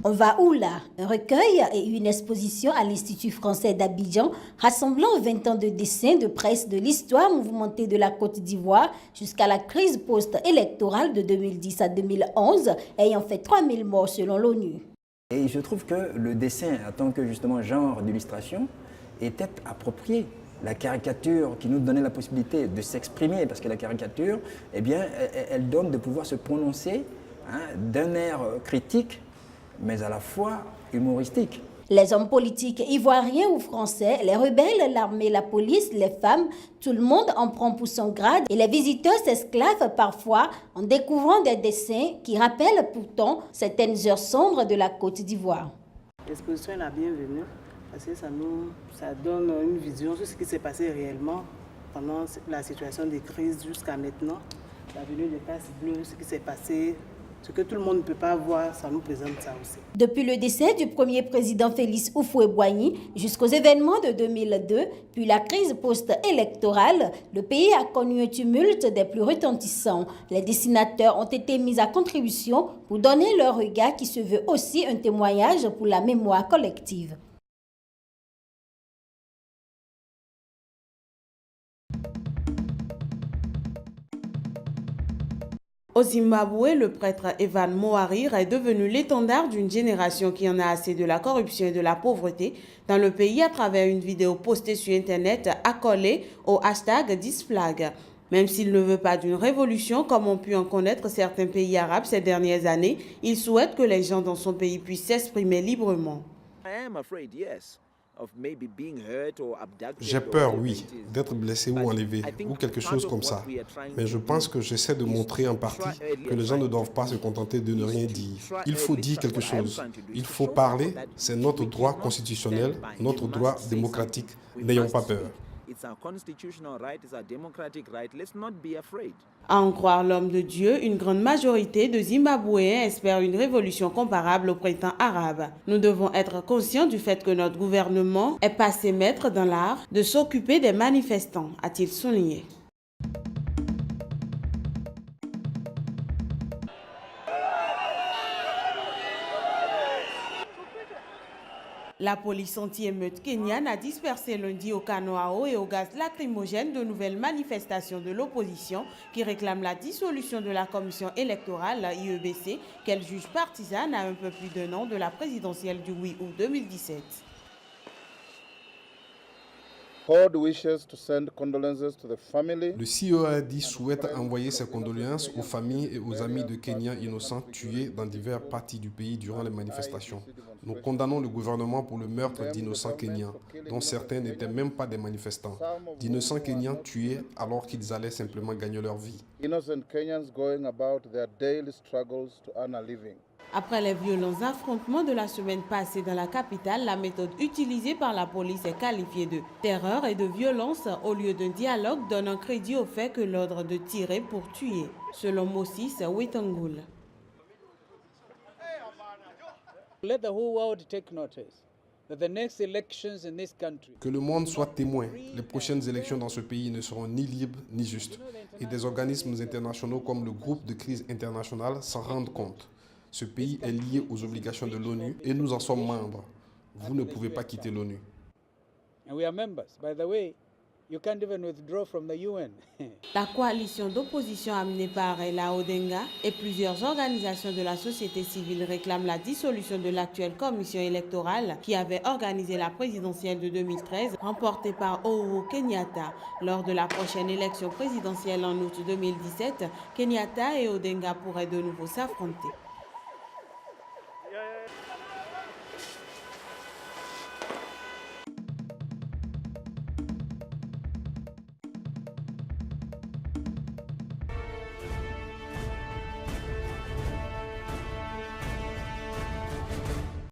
On va où là? Un recueil et une exposition à l'Institut français d'Abidjan rassemblant 20 ans de dessins de presse de l'histoire mouvementée de la Côte d'Ivoire jusqu'à la crise post-électorale de 2010 à 2011 ayant fait 3000 morts selon l'ONU. Et je trouve que le dessin en tant que justement genre d'illustration était approprié. La caricature qui nous donnait la possibilité de s'exprimer, parce que la caricature, eh bien, elle donne de pouvoir se prononcer d'un air critique, mais à la fois humoristique. Les hommes politiques ivoiriens ou français, les rebelles, l'armée, la police, les femmes, tout le monde en prend pour son grade et les visiteurs s'esclavent parfois en découvrant des dessins qui rappellent pourtant certaines heures sombres de la Côte d'Ivoire. L'exposition est la bienvenue parce que ça donne une vision de ce qui s'est passé réellement pendant la situation de crise jusqu'à maintenant. La venue des casques bleus, ce qui s'est passé. Ce que tout le monde ne peut pas voir, ça nous présente ça aussi. Depuis le décès du premier président Félix Houphouët-Boigny jusqu'aux événements de 2002, puis la crise post-électorale, le pays a connu un tumulte des plus retentissants. Les dessinateurs ont été mis à contribution pour donner leur regard qui se veut aussi un témoignage pour la mémoire collective. Au Zimbabwe, le prêtre Evan Moarir est devenu l'étendard d'une génération qui en a assez de la corruption et de la pauvreté dans le pays à travers une vidéo postée sur Internet accolée au hashtag #ThisFlag. Même s'il ne veut pas d'une révolution comme ont pu en connaître certains pays arabes ces dernières années, il souhaite que les gens dans son pays puissent s'exprimer librement. J'ai peur, oui, d'être blessé ou enlevé, ou quelque chose comme ça. Mais je pense que j'essaie de montrer en partie que les gens ne doivent pas se contenter de ne rien dire. Il faut dire quelque chose. Il faut parler. C'est notre droit constitutionnel, notre droit démocratique. N'ayons pas peur. À en croire l'homme de Dieu, une grande majorité de Zimbabwéens espèrent une révolution comparable au printemps arabe. Nous devons être conscients du fait que notre gouvernement est passé maître dans l'art de s'occuper des manifestants, a-t-il souligné. La police anti-émeute kenyane a dispersé lundi au canot à eau et au gaz lacrymogène de nouvelles manifestations de l'opposition qui réclament la dissolution de la commission électorale IEBC qu'elle juge partisane à un peu plus d'un an de la présidentielle du 8 août 2017. Le COAD souhaite envoyer ses condoléances aux familles et aux amis de Kenyans innocents tués dans diverses parties du pays durant les manifestations. Nous condamnons le gouvernement pour le meurtre d'innocents Kenyans, dont certains n'étaient même pas des manifestants, d'innocents Kenyans tués alors qu'ils allaient simplement gagner leur vie. Après les violents affrontements de la semaine passée dans la capitale, la méthode utilisée par la police est qualifiée de terreur et de violence au lieu d'un dialogue, donnant crédit au fait que l'ordre de tirer pour tuer, selon Moses Wetangula. Que le monde soit témoin. Les prochaines élections dans ce pays ne seront ni libres ni justes. Et des organismes internationaux comme le groupe de crise internationale s'en rendent compte. Ce pays est lié aux obligations de l'ONU et nous en sommes membres. Vous ne pouvez pas quitter l'ONU. La coalition d'opposition amenée par Raila Odinga et plusieurs organisations de la société civile réclament la dissolution de l'actuelle commission électorale qui avait organisé la présidentielle de 2013, remportée par Uhuru Kenyatta. Lors de la prochaine élection présidentielle en août 2017, Kenyatta et Odinga pourraient de nouveau s'affronter.